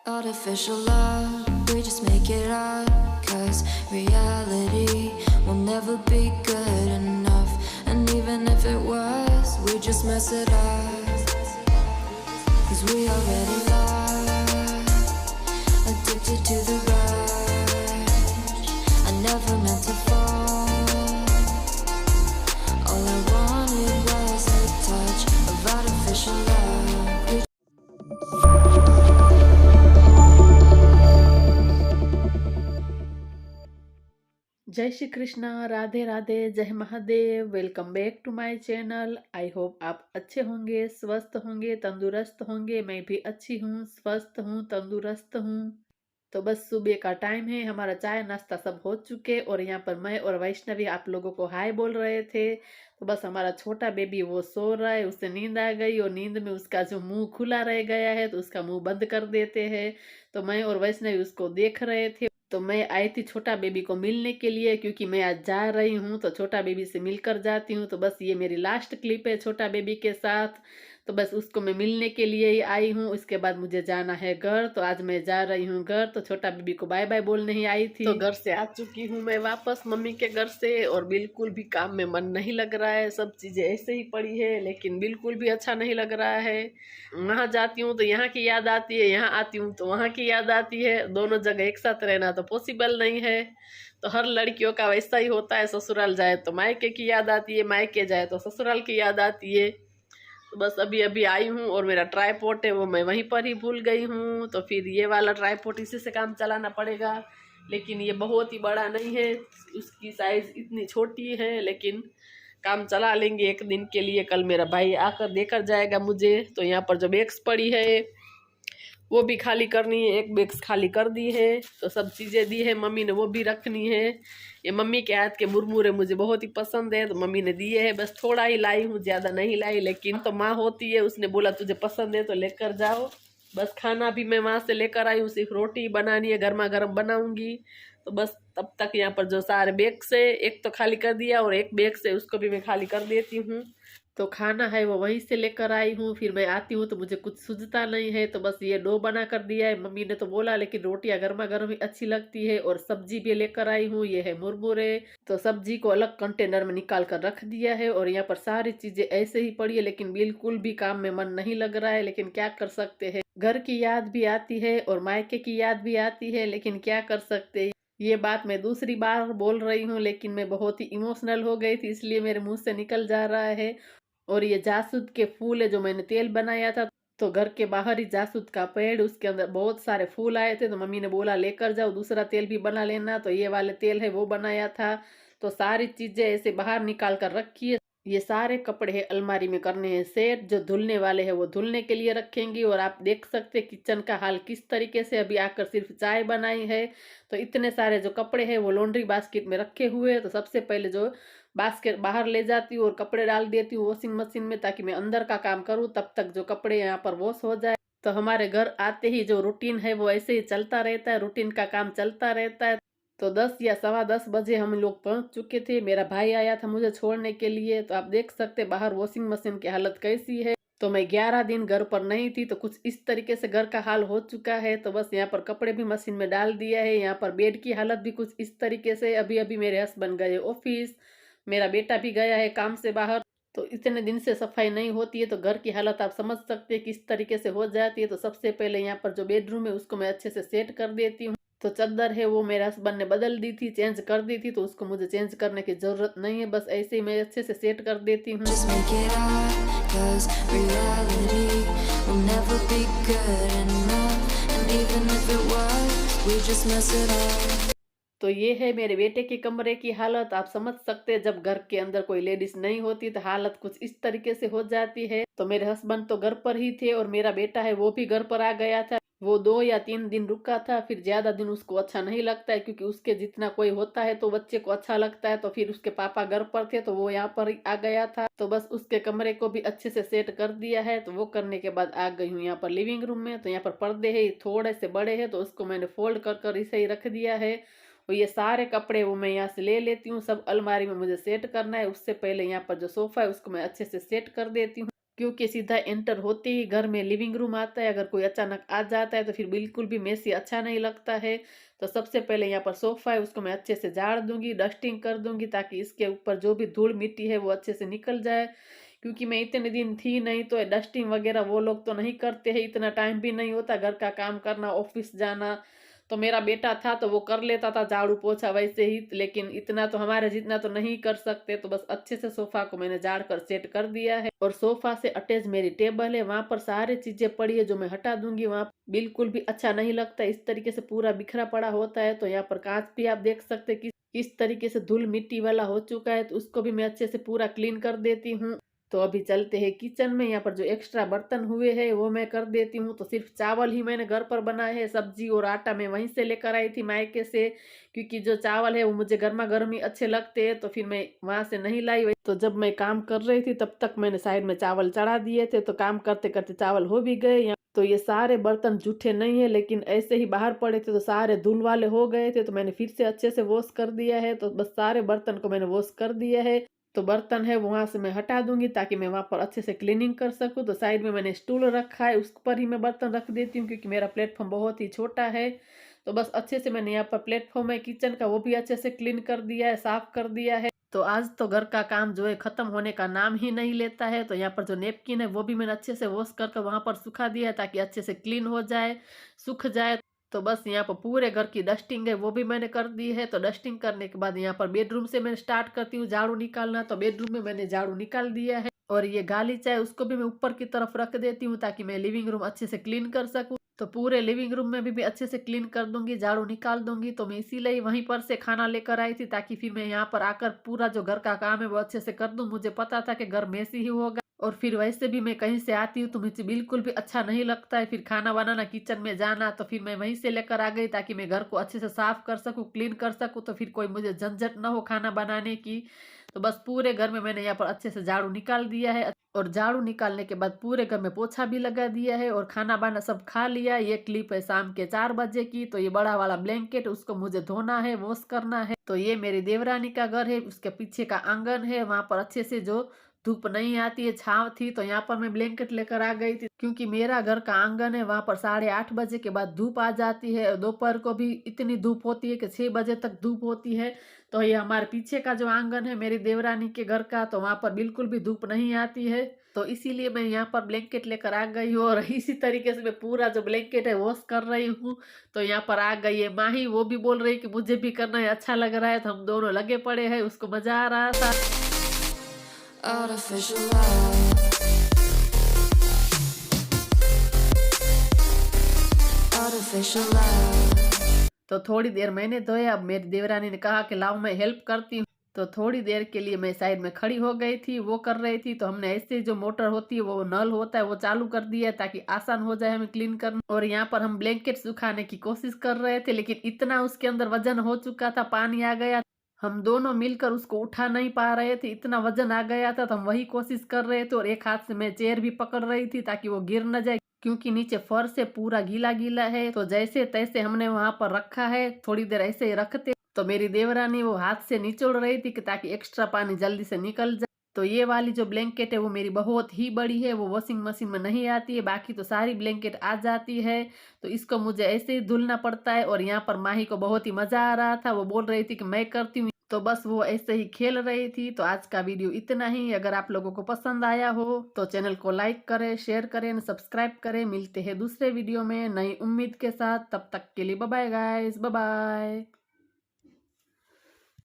Artificial love, we just make it up. Cause reality will never be good enough. And even if it was, we just mess it up. Cause we already lost, addicted to the rush. I never meant to fall. All I wanted was a touch of artificial love. जय श्री कृष्णा, राधे राधे, जय Mahadev. Welcome back to my channel. I hope आप अच्छे होंगे, स्वस्थ होंगे, तंदुरुस्त होंगे। मैं भी अच्छी हूँ, स्वस्थ हूँ, तंदुरुस्त हूँ। तो बस सुबह का टाइम है, हमारा चाय नाश्ता सब हो चुके और यहाँ पर मैं और वैष्णवी आप लोगों को हाय बोल रहे थे। तो बस हमारा छोटा बेबी वो सो रहा है, उससे नींद आ गई और नींद में उसका जो मुंह खुला रह गया है तो उसका मुंह बंद कर देते हैं। तो मैं और वैष्णवी उसको देख रहे थे। तो मैं आई थी छोटा बेबी को मिलने के लिए, क्योंकि मैं आज जा रही हूँ तो छोटा बेबी से मिलकर जाती हूँ। तो बस ये मेरी लास्ट क्लिप है छोटा बेबी के साथ। तो बस उसको मैं मिलने के लिए ही आई हूँ। उसके बाद मुझे जाना है घर, तो आज मैं जा रही हूँ घर। तो छोटा बेबी को बाय बाय बोलने ही आई थी। तो घर से आ चुकी हूँ मैं वापस मम्मी के घर से, और बिल्कुल भी काम में मन नहीं लग रहा है। सब चीजें ऐसे ही पड़ी है, लेकिन बिल्कुल भी अच्छा नहीं लग रहा है। वहां जाती हूँ तो यहाँ की याद आती है, यहाँ आती हूँ तो वहाँ की याद आती है। दोनों जगह एक साथ रहना तो पॉसिबल नहीं है। तो हर लड़कियों का वैसा ही होता है, ससुराल जाए तो मायके की याद आती है, मायके जाए तो ससुराल की याद आती है। तो बस अभी अभी आई हूँ और मेरा ट्राईपॉड है वो मैं वहीं पर ही भूल गई हूँ। तो फिर ये वाला ट्राईपॉड इसी से काम चलाना पड़ेगा, लेकिन ये बहुत ही बड़ा नहीं है, उसकी साइज इतनी छोटी है, लेकिन काम चला लेंगे एक दिन के लिए। कल मेरा भाई आकर देकर जाएगा मुझे। तो यहाँ पर जो बैग्स पड़ी है वो भी खाली करनी है, एक बैग्स खाली कर दी है। तो सब चीज़ें दी है मम्मी ने, वो भी रखनी है। ये मम्मी के हाथ के मुरमुरे मुझे बहुत ही पसंद है, तो मम्मी ने दिए है। बस थोड़ा ही लाई हूँ, ज़्यादा नहीं लाई, लेकिन तो माँ होती है, उसने बोला तुझे पसंद है तो लेकर जाओ। बस खाना भी मैं वहाँ से लेकर आई हूँ, सिर्फ रोटी बनानी है, गर्मा गर्म बनाऊंगी। तो बस तब तक यहाँ पर जो सारे बैग से एक तो खाली कर दिया और एक बैग से उसको भी मैं खाली कर देती हूँ। तो खाना है वो वहीं से लेकर आई हूँ। फिर मैं आती हूँ तो मुझे कुछ सूझता नहीं है, तो बस ये डो बना कर दिया है मम्मी ने। तो बोला लेकिन रोटियां गर्मा गर्म ही अच्छी लगती है। और सब्जी भी लेकर आई हूँ, ये है मुरमुरे। तो सब्जी को अलग कंटेनर में निकाल कर रख दिया है, और यहाँ पर सारी चीजें ऐसे ही पड़ी है, लेकिन बिल्कुल भी काम में मन नहीं लग रहा है। लेकिन क्या कर सकते हैं, घर की याद भी आती है और मायके की याद भी आती है, लेकिन क्या कर सकते हैं। ये बात मैं दूसरी बार बोल रही हूँ, लेकिन मैं बहुत ही इमोशनल हो गई थी, इसलिए मेरे मुंह से निकल जा रहा है। और ये जासूद के फूल है जो मैंने तेल बनाया था। तो घर के बाहर ही जासूद का पेड़, उसके अंदर बहुत सारे फूल आए थे, तो मम्मी ने बोला लेकर जाओ, दूसरा तेल भी बना लेना। तो ये वाले तेल है वो बनाया था। तो सारी चीजें ऐसे बाहर निकाल कर रखी है। ये सारे कपड़े है अलमारी में करने हैं सेट, जो धुलने वाले हैं वो धुलने के लिए रखेंगी। और आप देख सकते हैं किचन का हाल किस तरीके से, अभी आकर सिर्फ चाय बनाई है। तो इतने सारे जो कपड़े हैं वो लॉन्ड्री बास्केट में रखे हुए हैं। तो सबसे पहले जो बास्केट बाहर ले जाती हूँ और कपड़े डाल देती हूँ वॉशिंग मशीन में, ताकि मैं अंदर का काम करूँ, तब तक जो कपड़े यहाँ पर वॉश हो जाए। तो हमारे घर आते ही जो रूटीन है वो ऐसे ही चलता रहता है, रूटीन का काम चलता रहता है। तो 10 या सवा 10 बजे हम लोग पहुंच चुके थे। मेरा भाई आया था मुझे छोड़ने के लिए। तो आप देख सकते बाहर वॉशिंग मशीन की हालत कैसी है। तो मैं 11 दिन घर पर नहीं थी, तो कुछ इस तरीके से घर का हाल हो चुका है। तो बस यहाँ पर कपड़े भी मशीन में डाल दिया है। यहाँ पर बेड की हालत भी कुछ इस तरीके से। अभी अभी मेरे हस्बैंड गए ऑफिस, मेरा बेटा भी गया है काम से बाहर। तो इतने दिन से सफाई नहीं होती है, तो घर की हालत आप समझ सकते हैं किस तरीके से हो जाती है। तो सबसे पहले यहाँ पर जो बेडरूम है उसको मैं अच्छे से सेट कर देती हूँ। तो चादर है वो मेरे हस्बैंड ने बदल दी थी, चेंज कर दी थी, तो उसको मुझे चेंज करने की जरूरत नहीं है। बस ऐसे ही मैं अच्छे से सेट कर देती हूँ। Just make it up, cause reality will never be good enough. And even if it was, we just mess it up. तो ये है मेरे बेटे के कमरे की हालत। आप समझ सकते हैं जब घर के अंदर कोई लेडीज नहीं होती तो हालत कुछ इस तरीके से हो जाती है। तो मेरे हस्बैंड तो घर पर ही थे और मेरा बेटा है वो भी घर पर आ गया था। वो 2 या 3 दिन रुका था, फिर ज्यादा दिन उसको अच्छा नहीं लगता है, क्योंकि उसके जितना कोई होता है तो बच्चे को अच्छा लगता है। तो फिर उसके पापा घर पर थे तो वो यहाँ पर आ गया था। तो बस उसके कमरे को भी अच्छे से सेट कर दिया है। तो वो करने के बाद आ गई हूँ यहाँ पर लिविंग रूम में। तो यहाँ पर पर्दे है थोड़े से बड़े हैं, तो उसको मैंने फोल्ड कर कर इसे ही रख दिया है। और ये सारे कपड़े वो मैं यहाँ से ले लेती हूँ, सब अलमारी में मुझे सेट करना है। उससे पहले यहाँ पर जो सोफा है उसको मैं अच्छे से सेट कर देती हूँ। क्योंकि सीधा एंटर होते ही घर में लिविंग रूम आता है, अगर कोई अचानक आ जाता है तो फिर बिल्कुल भी मेसी अच्छा नहीं लगता है। तो सबसे पहले यहाँ पर सोफ़ा है उसको मैं अच्छे से झाड़ दूँगी, डस्टिंग कर दूँगी ताकि इसके ऊपर जो भी धूल मिट्टी है वो अच्छे से निकल जाए। क्योंकि मैं इतने दिन थी नहीं तो डस्टिंग वगैरह वो लोग तो नहीं करते हैं, इतना टाइम भी नहीं होता घर का काम करना, ऑफ़िस जाना। तो मेरा बेटा था तो वो कर लेता था झाड़ू पोछा वैसे ही, लेकिन इतना तो हमारे जितना तो नहीं कर सकते। तो बस अच्छे से सोफा को मैंने झाड़ कर सेट कर दिया है और सोफा से अटैच मेरी टेबल है, वहां पर सारी चीजें पड़ी है जो मैं हटा दूंगी। वहां बिल्कुल भी अच्छा नहीं लगता, इस तरीके से पूरा बिखरा पड़ा होता है। तो यहाँ पर कांच भी आप देख सकते हैं कि इस तरीके से धूल मिट्टी वाला हो चुका है, तो उसको भी मैं अच्छे से पूरा क्लीन कर देती हूँ। तो अभी चलते हैं किचन में। यहाँ पर जो एक्स्ट्रा बर्तन हुए हैं वो मैं कर देती हूँ। तो सिर्फ चावल ही मैंने घर पर बनाए हैं, सब्जी और आटा मैं वहीं से लेकर आई थी मायके से, क्योंकि जो चावल है वो मुझे गर्मा गर्म ही अच्छे लगते हैं, तो फिर मैं वहां से नहीं लाई। तो जब मैं काम कर रही थी तब तक मैंने साइड में चावल चढ़ा दिए थे, तो काम करते करते चावल हो भी गए। तो ये सारे बर्तन जूठे नहीं है, लेकिन ऐसे ही बाहर पड़े थे तो सारे धूल वाले हो गए थे, तो मैंने फिर से अच्छे से वॉश कर दिया है। तो बस सारे बर्तन को मैंने वॉश कर दिया है। तो बर्तन है वहां से मैं हटा दूंगी ताकि मैं वहां पर अच्छे से क्लीनिंग कर सकूं। तो साइड में मैंने स्टूल रखा है, उस पर ही मैं बर्तन रख देती हूँ क्योंकि मेरा प्लेटफॉर्म बहुत ही छोटा है। तो बस अच्छे से मैंने यहाँ पर प्लेटफॉर्म है किचन का वो भी अच्छे से क्लीन कर दिया है, साफ कर दिया है। तो आज तो घर का काम जो है खत्म होने का नाम ही नहीं लेता है। तो यहाँ पर जो नेपकिन है वो भी मैंने अच्छे से वॉश करके वहां पर सुखा दिया है ताकि अच्छे से क्लीन हो जाए, सूख जाए। तो बस यहाँ पर पूरे घर की डस्टिंग है वो भी मैंने कर दी है। तो डस्टिंग करने के बाद यहाँ पर बेडरूम से मैं स्टार्ट करती हूँ झाड़ू निकालना। तो बेडरूम में मैंने झाड़ू निकाल दिया है और ये गालीचा है उसको भी मैं ऊपर की तरफ रख देती हूँ ताकि मैं लिविंग रूम अच्छे से क्लीन कर सकूँ। तो पूरे लिविंग रूम में भी मैं अच्छे से क्लीन कर दूंगी, झाड़ू निकाल दूंगी। तो मैं इसीलिए वहीं पर से खाना लेकर आई थी ताकि फिर मैं यहाँ पर आकर पूरा जो घर का काम है वो अच्छे से कर दूं। मुझे पता था कि घर मेसी ही होगा और फिर वैसे भी मैं कहीं से आती हूँ तो मुझे बिल्कुल भी अच्छा नहीं लगता है फिर खाना बनाना, किचन में जाना। तो फिर मैं वहीं से लेकर आ गई ताकि मैं घर को अच्छे से साफ कर सकूँ, क्लीन कर सकूँ, तो फिर कोई मुझे झंझट ना हो खाना बनाने की। तो बस पूरे घर में मैंने यहाँ पर अच्छे से झाड़ू निकाल दिया है और झाड़ू निकालने के बाद पूरे घर में पोछा भी लगा दिया है और खाना बाना सब खा लिया। ये क्लिप है शाम के 4 बजे की। तो ये बड़ा वाला ब्लैंकेट उसको मुझे धोना है, वॉश करना है। तो ये मेरी देवरानी का घर है, उसके पीछे का आंगन है, वहां पर अच्छे से जो धूप नहीं आती है, छांव थी, तो यहाँ पर मैं ब्लैंकेट लेकर आ गई थी क्योंकि मेरा घर का आंगन है, वहां पर 8:30 बजे के बाद धूप आ जाती है। दोपहर को भी इतनी धूप होती है कि 6 बजे तक धूप होती है। तो ये हमारे पीछे का जो आंगन है मेरी देवरानी के घर का, तो वहां पर बिल्कुल भी धूप नहीं आती है। तो इसीलिए मैं यहाँ पर ब्लैंकेट लेकर आ गई हूँ और इसी तरीके से मैं पूरा जो ब्लैंकेट है वॉश कर रही हूँ। तो यहाँ पर आ गई है माही, वो भी बोल रही कि मुझे भी करना है, अच्छा लग रहा है। तो हम दोनों लगे पड़े हैं, उसको मजा आ रहा था। Artificial love, artificial love. तो थोड़ी देर मैंने धोया, अब मेरी देवरानी ने कहा कि लाओ मैं हेल्प करती हूँ। तो थोड़ी देर के लिए मैं साइड में खड़ी हो गई थी, वो कर रही थी। तो हमने ऐसे जो मोटर होती है वो नल होता है वो चालू कर दिया है ताकि आसान हो जाए हमें क्लीन करना। और यहाँ पर हम ब्लैंकेट सुखाने की कोशिश कर रहे थे, लेकिन इतना उसके अंदर वजन हो चुका था, पानी आ गया, हम दोनों मिलकर उसको उठा नहीं पा रहे थे, इतना वजन आ गया था। तो हम वही कोशिश कर रहे थे और एक हाथ से मैं चेयर भी पकड़ रही थी ताकि वो गिर न जाए, क्योंकि नीचे फर्श से पूरा गीला गीला है। तो जैसे तैसे हमने वहां पर रखा है, थोड़ी देर ऐसे ही रखते। तो मेरी देवरानी वो हाथ से निचोड़ रही थी कि ताकि एक्स्ट्रा पानी जल्दी से निकल जाए। तो ये वाली जो ब्लैंकेट है वो मेरी बहुत ही बड़ी है, वो वॉशिंग मशीन में नहीं आती है, बाकी तो सारी ब्लैंकेट आ जाती है। तो इसको मुझे ऐसे ही धुलना पड़ता है। और यहाँ पर माही को बहुत ही मजा आ रहा था, वो बोल रही थी कि मैं करती हूँ, तो बस वो ऐसे ही खेल रही थी। तो आज का वीडियो इतना ही। अगर आप लोगों को पसंद आया हो तो चैनल को लाइक करें, शेयर करें, सब्सक्राइब करें। मिलते हैं दूसरे वीडियो में नई उम्मीद के साथ, तब तक के लिए bye bye guys, bye bye.